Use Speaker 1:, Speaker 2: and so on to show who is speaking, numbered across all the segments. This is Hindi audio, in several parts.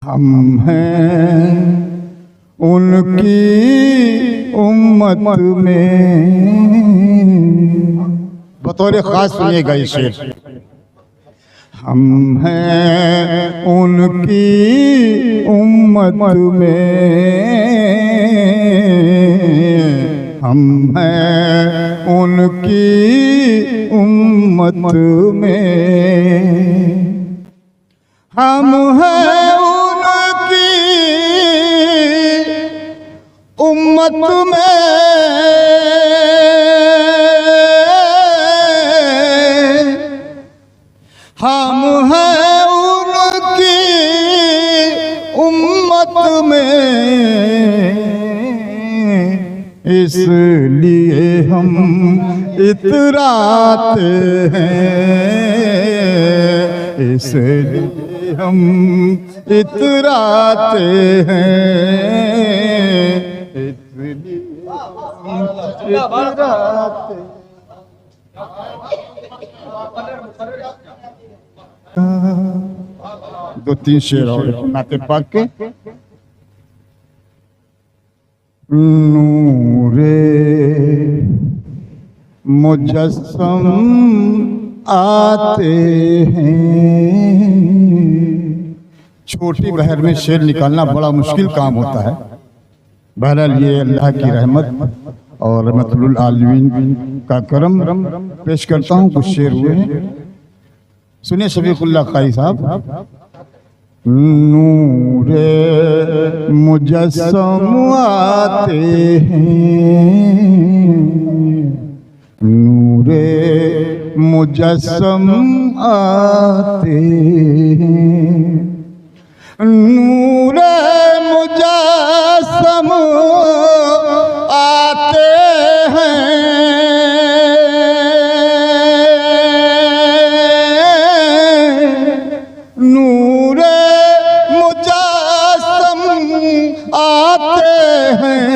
Speaker 1: हम हैं उनकी उम्मत में। बतौर खास सुनिएगा ये शेर। हम हैं उनकी उम्मत में, हम हैं उनकी उम्मत में, हम हैं उनकी उम्मत में, हम हैं उनकी उम्मत में, इसलिए हम इतराते हैं, इसलिए हम इतराते हैं, इसलिए हम इतराते हैं। दो तीन शेर और नाते पाक के। नूरे मुजस्सम आते हैं। छोटी बहर में शेर निकालना बड़ा मुश्किल काम होता है। बहरहाल ये अल्लाह की रहमत और रहमतुल आलमीन का करम। पेश करता हूँ, कुछ शेर हुए हैं, सुनिए शफीकुल्लाह कारी साहब। नूरे मुजस्सम आते हैं, नूरे मुजस्सम आते हैं, नूरे मुजस्सम आते हैं, नूरे मुजस्सम आते हैं,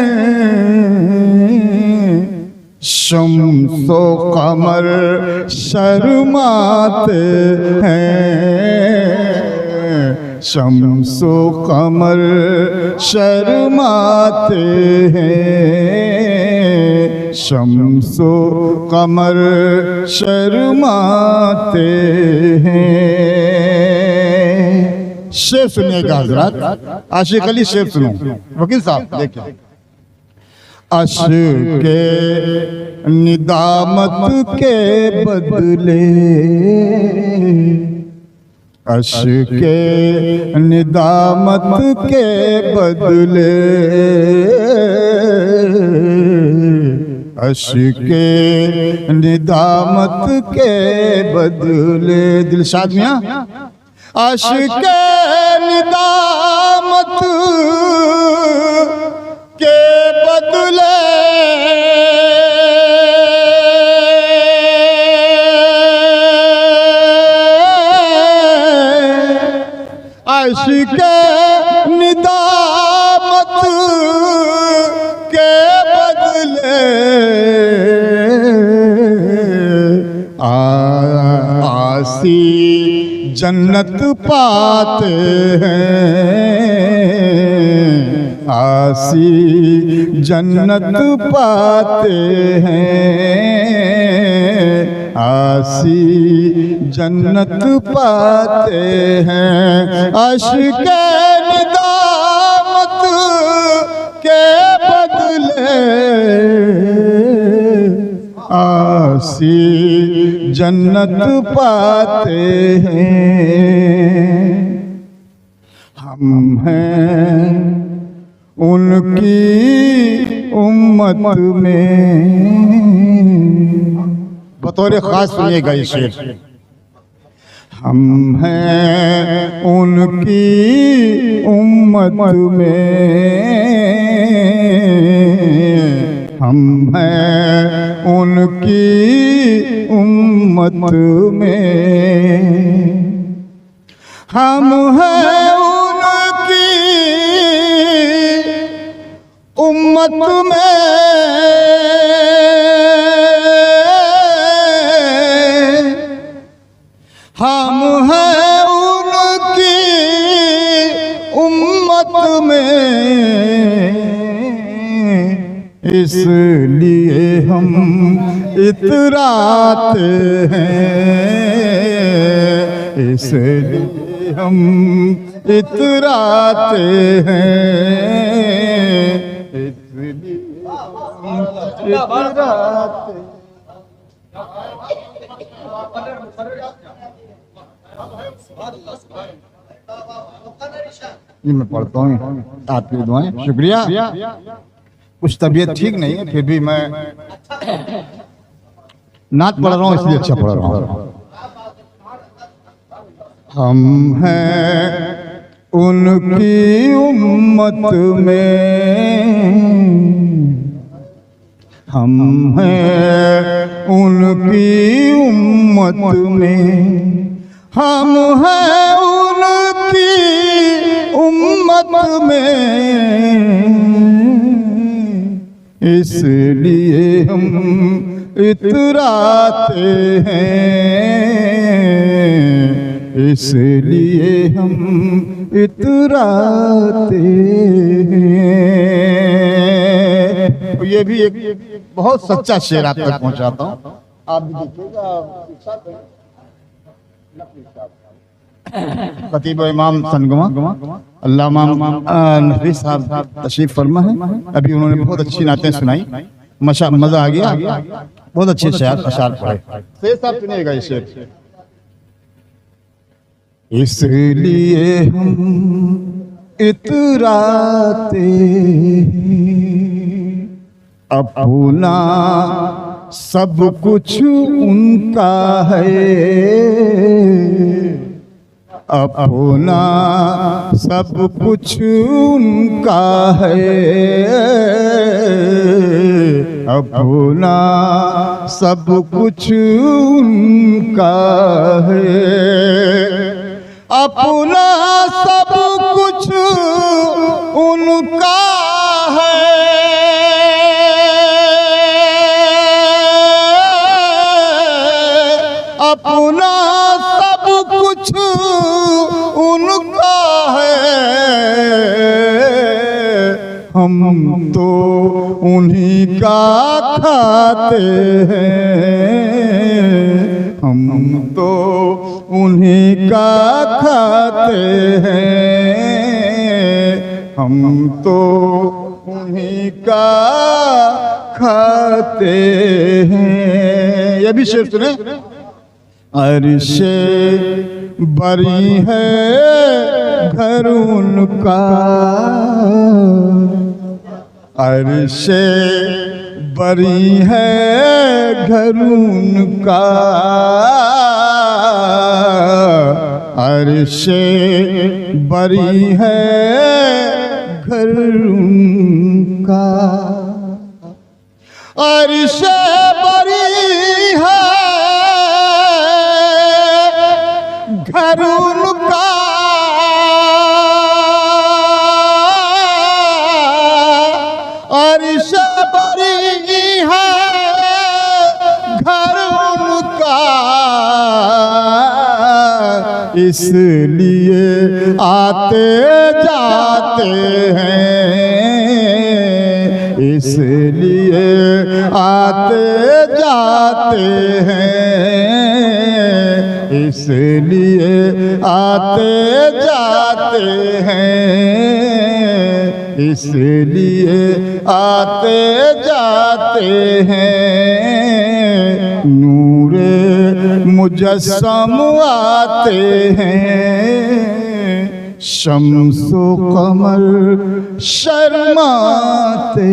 Speaker 1: शम्सो कमर शर्माते हैं, शम्सो कमर शर्माते हैं, शम्सो कमर शर्माते हैं। शेर सुनिएगा हजरात, आशिक अली शेर सुनो। वकील साहब देखिए। अश्के निदामत के बदले, अश्के निदामत के बदले, अश्के निदामत के बदले, दिलशाद मियां, अश्के निदामत के बदले, अश्के निदामत के बदले, आसी जन्नत पाते हैं, आसी जन्नत पाते हैं, आसी जन्नत पाते हैं, अश्के निदामत के बदले, आसी जन्नत पाते हैं। हम हैं उनकी उम्मत में। बतौर खास सुनिएगा ये शेर। हम हैं उनकी उम्मत में, हम हैं उनकी उम्मत में, हम हैं उनकी उम्मत में, हम हैं उनकी उम्मत में, इसलिए हम इतराते हैं, इसलिए हम इतराते हैं, इसलिए हम इतराते। ये मैं पढ़ता हूँ आपकी दुआएं, शुक्रिया। कुछ तबीयत ठीक नहीं है, फिर भी मैं नात पढ़ रहा हूँ, इसलिए अच्छा पढ़ रहा हूँ। हम हैं उनकी उम्मत में, हम हैं उनकी उम्मत में, हम हैं उनकी उम्मत में, इसलिए हम इतराते हैं, इसलिए हम इतराते हैं। तो ये भी एक बहुत सच्चा शेर आप तक पहुंचाता हूँ, आप भी देखिएगा। खतीब इमाम संगमा अल्लामा नफीस साहब तशरीफ फरमा है। अभी उन्होंने बहुत अच्छी नातें सुनाई, मजा आ गया, बहुत अच्छे अशार पढ़े। शेर साहब सुनिएगा ये शेर। इसलिए हम इतराते अपना सब कुछ उनका है, अपना सब कुछ उनका है, अपना सब कुछ उनका है, अपना सब कुछ उनका है, अपना सब कुछ उनका है, हम तो उन्हीं का खाते हैं, हम तो उन्हीं का खाते हैं, हम तो उन्हीं का खाते हैं। ये भी शेर सुने। अर्शे बरी है घर उनका, अर्शे बरी है घर उनका, अर्शे बरी है घर उनका, अर्शे बरी है घर उनका, अर्शे बरी है घर उनका, इसलिए आते जाते हैं, इसलिए आते जाते हैं, इसलिए आते जाते हैं, इसलिए आते जाते हैं। नूरे मुजस्सम आते हैं, शम्सो कमर शर्माते